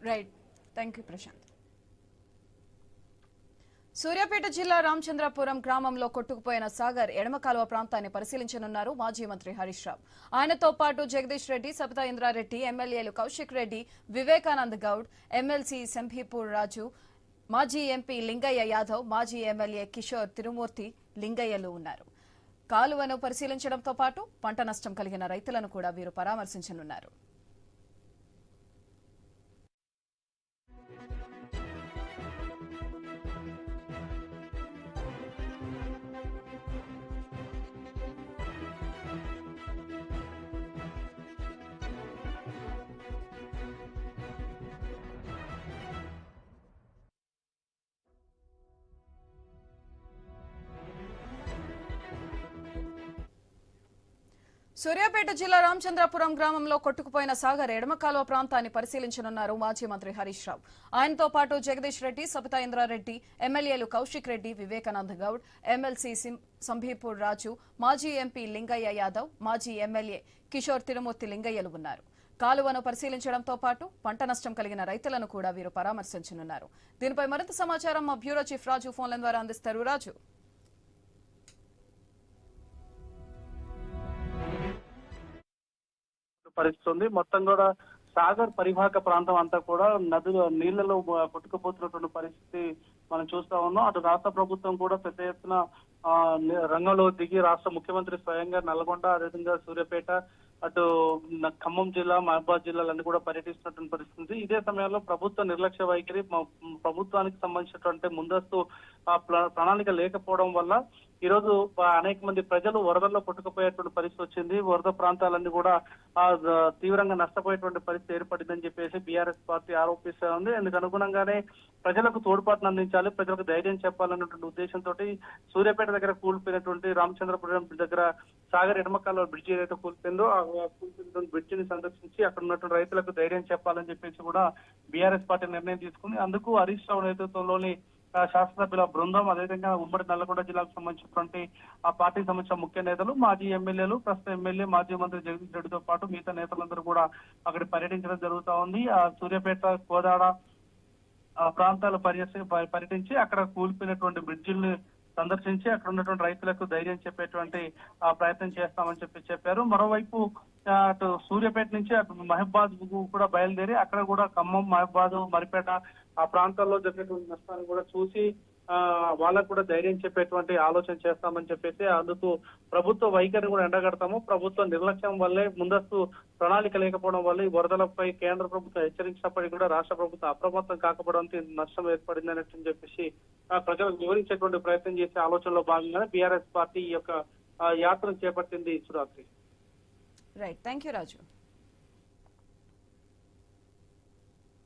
Right, thank you Prashant. Suryapet జిల్లా రామచంద్రపురం గ్రామంలో కొట్టుకుపోయిన సాగర్ ఎడమ కాలువ ప్రాంతాన్ని పరిశీలించనున్నారు మాజీ మంత్రి హరీష్ రావు. ఆయనతో పాటు జగదీష్ రెడ్డి, సబితా ఇంద్రారెడ్డి, ఎమ్మెల్యేలు కౌశిక్ రెడ్డి, వివేకానంద్ గౌడ్, ఎమ్మెల్సీ సంభీపూర్ రాజు, మాజీ ఎంపీ లింగయ్య యాదవ్, మాజీ ఎమ్మెల్యే కిషోర్ తిరుమూర్తి లింగయ్యలు ఉన్నారు. కాలువను పరిశీలించడంతో పాటు పంట నష్టం కలిగిన రైతులను కూడా వీరు పరామర్శించనున్నారు. సూర్యాపేట జిల్లా రామచంద్రపురం గ్రామంలో కొట్టుకుపోయిన సాగర్ ఎడమ కాలువ ప్రాంతాన్ని పరిశీలించనున్నారు మాజీ మంత్రి హరీష్ రావు. ఆయనతో పాటు జగదీష్ రెడ్డి, సబితా ఇంద్రారెడ్డి, ఎమ్మెల్యేలు కౌశిక్ రెడ్డి, వివేకానంద్ గౌడ్, ఎమ్మెల్సీ సంభీపూర్ రాజు, మాజీ ఎంపీ లింగయ్య యాదవ్, మాజీ ఎమ్మెల్యే కిషోర్ తిరుమూర్తి లింగయ్యలు ఉన్నారు. కాలువను పరిశీలించడంతో పాటు పంట నష్టం కలిగిన రైతులను కూడా వీరు పరామర్శించనున్నారు. దీనిపై మరింత సమాచారం మా బ్యూరో చీఫ్ రాజు ఫోన్ల ద్వారా అందిస్తారు. రాజు, పరిస్థితుంది మొత్తం కూడా సాగర్ పరివాహక ప్రాంతం అంతా కూడా నదులు నీళ్లలో కొట్టుకుపోతున్నటువంటి పరిస్థితి మనం చూస్తా ఉన్నాం. అటు రాష్ట్ర ప్రభుత్వం కూడా పెద్ద ఎత్తున రంగంలో దిగి రాష్ట్ర ముఖ్యమంత్రి స్వయంగా నల్గొండ, అదేవిధంగా సూర్యాపేట, అటు ఖమ్మం జిల్లా, మహబూబాద్ జిల్లాలన్నీ కూడా పర్యటిస్తున్నటువంటి పరిస్థితి. ఇదే సమయంలో ప్రభుత్వ నిర్లక్ష్య వైఖరి, ప్రభుత్వానికి సంబంధించినటువంటి ముందస్తు ప్రణాళిక లేకపోవడం వల్ల ఈ రోజు అనేక మంది ప్రజలు వరదల్లో కొట్టుకుపోయేటువంటి పరిస్థితి వచ్చింది. వరద ప్రాంతాలన్నీ కూడా తీవ్రంగా నష్టపోయేటువంటి పరిస్థితి ఏర్పడిందని చెప్పేసి బీఆర్ఎస్ పార్టీ ఆరోపిస్తా ఉంది. అందుకు అనుగుణంగానే ప్రజలకు తోడ్పాటును అందించాలి, ప్రజలకు ధైర్యం చెప్పాలన్నటువంటి ఉద్దేశంతో సూర్యాపేట దగ్గర కూలిపోయినటువంటి రామచంద్రపురం దగ్గర సాగర్ ఎడమకాల బ్రిడ్జి ఏదైతే కూలిపోయిందో ఆ కూలిపోయినటువంటి బ్రిడ్జిని సందర్శించి అక్కడ ఉన్నటువంటి రైతులకు ధైర్యం చెప్పాలని చెప్పేసి కూడా బీఆర్ఎస్ పార్టీ నిర్ణయం తీసుకుంది. అందుకు హరీష్ రావు నేతృత్వంలోని శాసనసభ్యుల బృందం, అదేవిధంగా ఉమ్మడి నల్లగొండ జిల్లాకు సంబంధించినటువంటి ఆ పార్టీకి సంబంధించిన ముఖ్య నేతలు, మాజీ ఎమ్మెల్యేలు, ప్రస్తుత ఎమ్మెల్యే, మాజీ మంత్రి జగదీష్ రెడ్డితో పాటు మిగతా నేతలందరూ కూడా అక్కడ పర్యటించడం జరుగుతా ఉంది. ఆ సూర్యాపేట, కోదాడ ప్రాంతాలు పర్యటించి అక్కడ కూలిపోయినటువంటి బ్రిడ్జిల్ని సందర్శించి అక్కడ ఉన్నటువంటి రైతులకు ధైర్యం చెప్పేటువంటి ప్రయత్నం చేస్తామని చెప్పారు. మరోవైపు అటు సూర్యాపేట నుంచి అటు మహబూబాద్ కూడా బయలుదేరి అక్కడ కూడా ఖమ్మం, మహబూబాద్, మరిపేట ఆ ప్రాంతాల్లో జరిగినటువంటి నష్టాన్ని కూడా చూసి వాళ్ళకు కూడా ధైర్యం చెప్పేటువంటి ఆలోచన చేస్తామని చెప్పేసి అందుకు ప్రభుత్వ వైఖరిని కూడా ఎండగడతాము. ప్రభుత్వ నిర్లక్ష్యం వల్లే, ముందస్తు ప్రణాళిక లేకపోవడం వల్ల ఈ వరదలపై కేంద్ర ప్రభుత్వం హెచ్చరించినప్పటికీ కూడా రాష్ట్ర ప్రభుత్వం అప్రమత్తం కాకపోవడంతో నష్టం ఏర్పడింది అని చెప్పేసి ప్రజలకు వివరించేటువంటి ప్రయత్నం చేసే ఆలోచనలో భాగంగానే బీఆర్ఎస్ పార్టీ ఈ యొక్క యాత్రను చేపట్టింది. సురాత్రి. Right, thank you Raju.